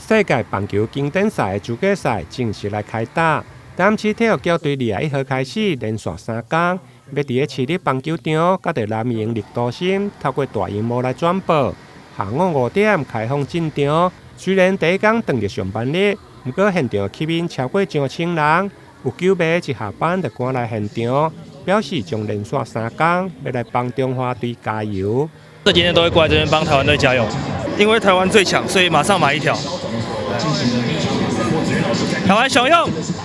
世界棒球经典赛的资格赛正式来开打。台南市体育局对2月1号开始连续3天，要伫个市立棒球场甲伫南营绿都心透过大荧幕来转播。下午5点开放进场。虽然第一天当日上班日，不过现场吸引超过上千人，有球迷一下班就赶来现场，表示将连续3天要来帮中华队加油。这几天都会过来这边帮台湾队加油，因为台湾最强，所以马上买一条。台湾雄鹰！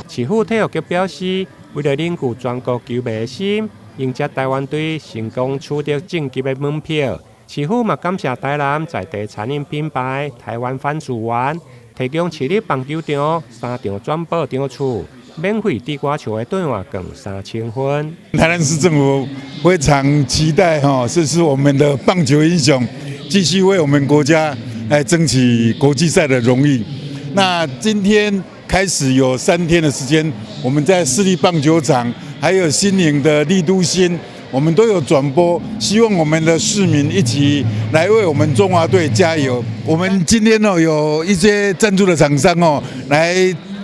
市府体育局表示，为了凝聚全国球迷的心，迎接台湾队成功取得晋级的门票。市府嘛感谢台南在地餐饮品牌台湾番薯丸，提供市立棒球场3场转播场次，免费地瓜球的兑换更3000分。台南市政府非常期待这是我们的棒球英雄继续为我们国家来争取国际赛的荣誉。那今天开始有3天的时间，我们在市立棒球场还有新营的丽都新，我们都有转播，希望我们的市民一起来为我们中华队加油。我们今天有一些赞助的厂商来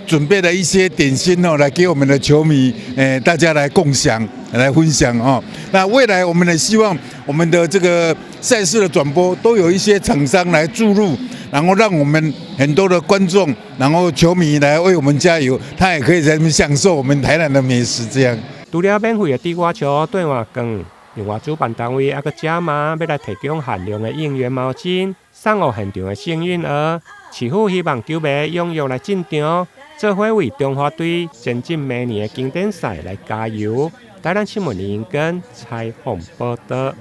准备了一些点心来给我们的球迷，大家来共享、来分享那未来我们也希望我们的这个赛事的转播都有一些厂商来注入，然后让我们很多的观众，然后球迷来为我们加油，他也可以在那边享受我们台南的美食这样。除了免费的地瓜球兑换券，另外主办单位还佫加码，要来提供限量的应援毛巾，送予现场的幸运儿。市府希望球迷踊跃来进场，做伙为中华队前进明年的经典赛来加油。台南新闻林根采访报道。